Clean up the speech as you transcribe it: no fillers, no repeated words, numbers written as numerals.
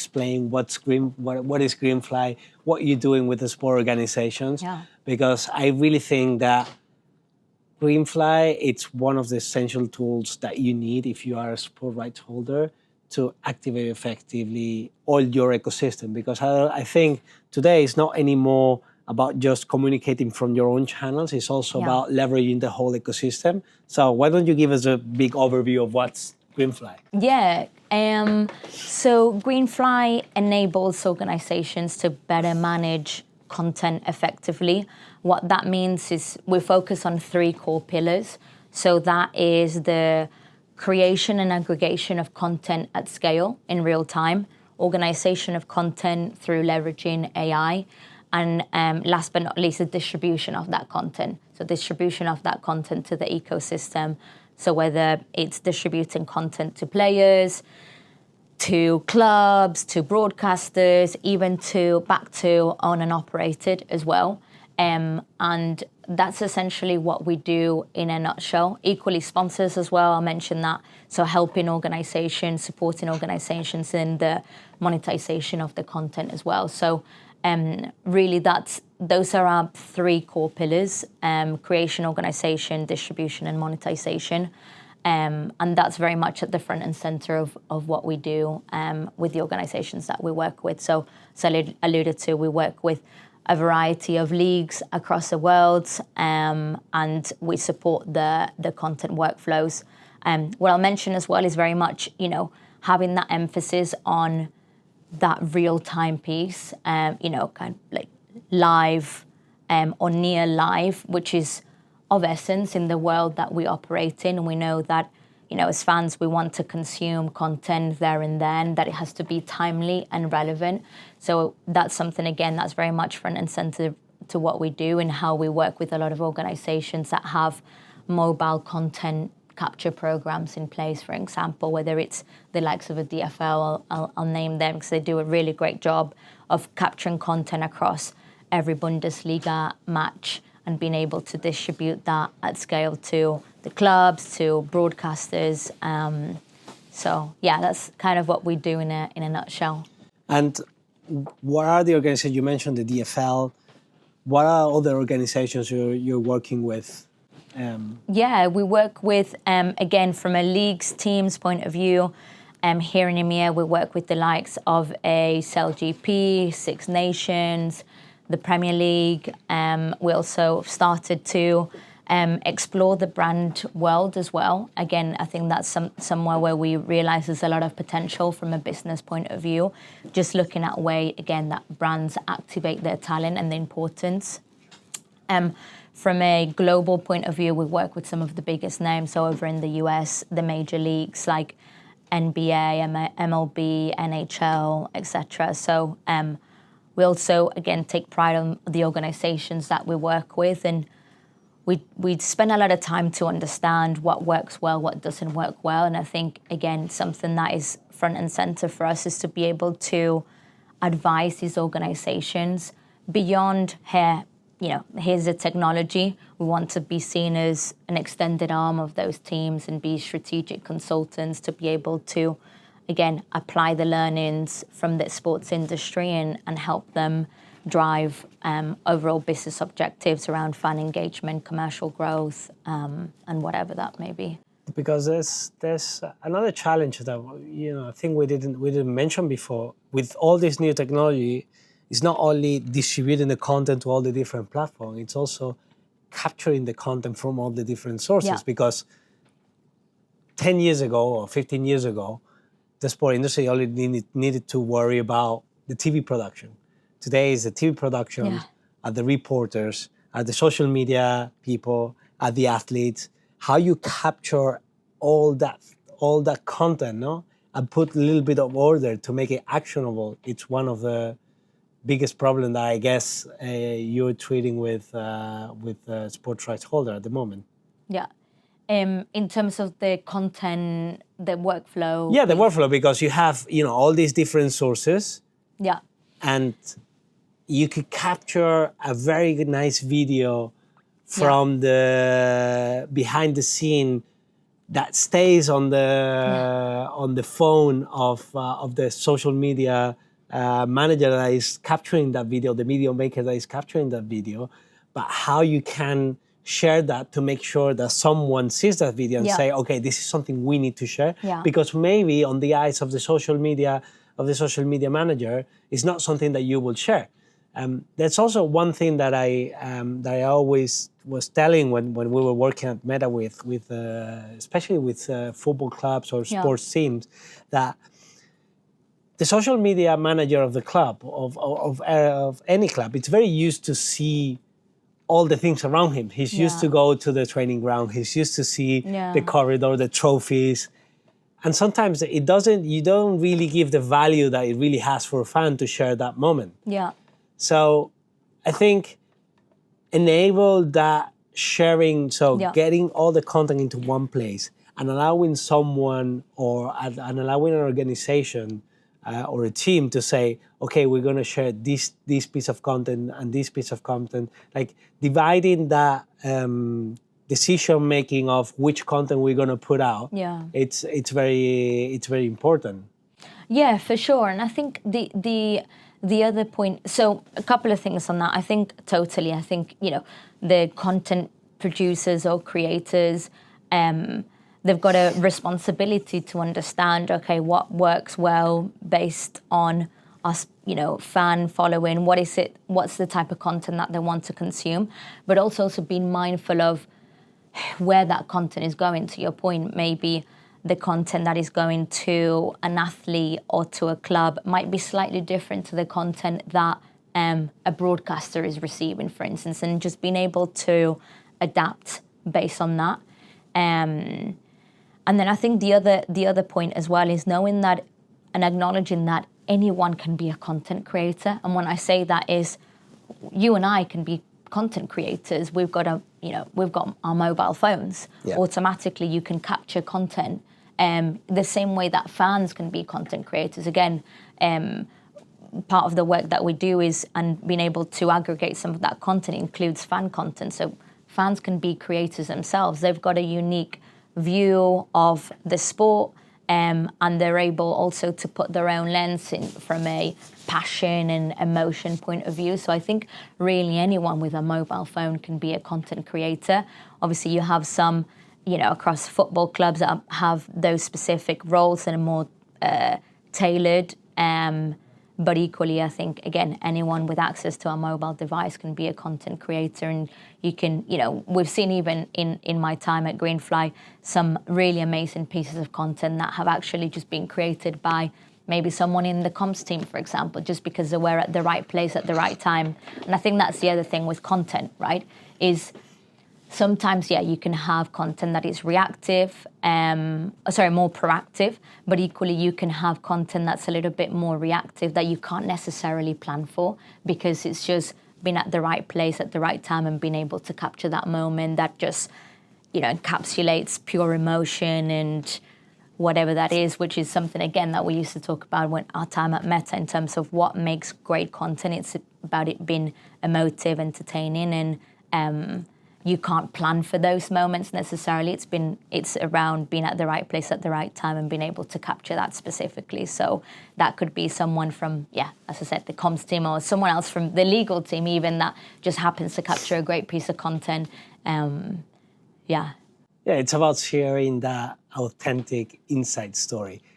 explain what is Greenfly, what you're doing with the sport organizations, because I really think that Greenfly, it's one of the essential tools that you need if you are a sport rights holder to activate effectively all your ecosystem. Because I think today it's not anymore about just communicating from your own channels. It's also about leveraging the whole ecosystem. So why don't you give us a big overview of what's Greenfly? Yeah. So Greenfly enables organizations to better manage content effectively. What that means is we focus on 3 core pillars. So that is the creation and aggregation of content at scale in real time, organization of content through leveraging AI, and last but not least, the distribution of that content. So distribution of that content to the ecosystem. So whether it's distributing content to players, to clubs, to broadcasters, even back to owned and operated as well. And that's essentially what we do in a nutshell. Equally sponsors as well, I'll mention that. So helping organizations, supporting organizations in the monetization of the content as well. So really those are our 3 core pillars: creation, organization, distribution, and monetization. And that's very much at the front and center of what we do with the organizations that we work with. So I alluded to, we work with a variety of leagues across the world, and we support the content workflows. What I'll mention as well is very much, having that emphasis on that real-time piece, kind of like live or near live, which is of essence in the world that we operate in. And we know that, as fans, we want to consume content there and then, that it has to be timely and relevant. So that's something, again, that's very much front and center to what we do and how we work with a lot of organizations that have mobile content capture programs in place, for example, whether it's the likes of a DFL, I'll name them because they do a really great job of capturing content across every Bundesliga match and being able to distribute that at scale to the clubs, to broadcasters. So yeah, that's kind of what we do in a nutshell. And what are the organizations, you mentioned the DFL, what are other organizations you're working with? Yeah, we work with, again, from a leagues teams point of view, here in EMEA, we work with the likes of a CLGP, Six Nations, the Premier League. We also started to explore the brand world as well. Again, I think that's somewhere where we realize there's a lot of potential from a business point of view, just looking at a way, again, that brands activate their talent and the importance. From a global point of view, we work with some of the biggest names. So over in the US, the major leagues like NBA, MLB, NHL, etc. So we also, again, take pride on the organizations that we work with. And we spend a lot of time to understand what works well, what doesn't work well. And I think, again, something that is front and center for us is to be able to advise these organizations beyond here's the technology. We want to be seen as an extended arm of those teams and be strategic consultants to be able to, again, apply the learnings from the sports industry and help them drive overall business objectives around fan engagement, commercial growth, and whatever that may be. Because there's another challenge that I think we didn't mention before. With all this new technology, it's not only distributing the content to all the different platforms, it's also capturing the content from all the different sources. Yeah. Because 10 years ago or 15 years ago, the sport industry only needed to worry about the TV production. Today is the TV production, at the reporters, at the social media people, at the athletes. How you capture all that content, and put a little bit of order to make it actionable. It's one of the biggest problem that I guess you're treating with sports rights holder at the moment. Yeah. In terms of the content, the workflow. Yeah, the workflow, because you have all these different sources. Yeah. And you could capture a very nice video from the behind the scene that stays on the phone of the social media manager that is capturing that video, the video maker that is capturing that video, but how you can share that to make sure that someone sees that video and say, okay, this is something we need to share, because maybe on the eyes of the social media manager, it's not something that you will share. That's also one thing that I always was telling when we were working at Meta with especially with football clubs or sports teams, that the social media manager of the club, of any club, it's very used to see all the things around him. He's used to go to the training ground. He's used to see the corridor, the trophies. And sometimes you don't really give the value that it really has for a fan to share that moment. Yeah. So I think enable that sharing, getting all the content into one place and allowing someone and allowing an organization or a team to say, okay, we're going to share this piece of content and this piece of content, like dividing that decision making of which content we're going to put out. Yeah, it's very important. Yeah, for sure. And I think the other point, so a couple of things on that. I think the content producers or creators, they've got a responsibility to understand, okay, what works well based on us, fan following, what's the type of content that they want to consume, but also being mindful of where that content is going. To your point, maybe the content that is going to an athlete or to a club might be slightly different to the content that a broadcaster is receiving, for instance, and just being able to adapt based on that. And then I think the other point as well is knowing that and acknowledging that anyone can be a content creator. And when I say that is, you and I can be content creators. We've got our mobile phones. Yeah. Automatically, you can capture content. The same way that fans can be content creators. Again, part of the work that we do and being able to aggregate some of that content includes fan content. So fans can be creators themselves. They've got a unique view of the sport, and they're able also to put their own lens in from a passion and emotion point of view. So I think really anyone with a mobile phone can be a content creator. Obviously, you have some, across football clubs that have those specific roles and are more tailored. But equally, I think, again, anyone with access to a mobile device can be a content creator. And you can, we've seen even in my time at Greenfly, some really amazing pieces of content that have actually just been created by maybe someone in the comms team, for example, just because they were at the right place at the right time. And I think that's the other thing with content, right, is sometimes, you can have content that is reactive, more proactive, but equally you can have content that's a little bit more reactive that you can't necessarily plan for because it's just been at the right place at the right time and being able to capture that moment that just, encapsulates pure emotion and whatever that is, which is something, again, that we used to talk about when our time at Meta in terms of what makes great content. It's about it being emotive, entertaining, and you can't plan for those moments necessarily. It's around being at the right place at the right time and being able to capture that specifically. So that could be someone from, as I said, the comms team or someone else from the legal team even that just happens to capture a great piece of content. Yeah, it's about sharing that authentic inside story.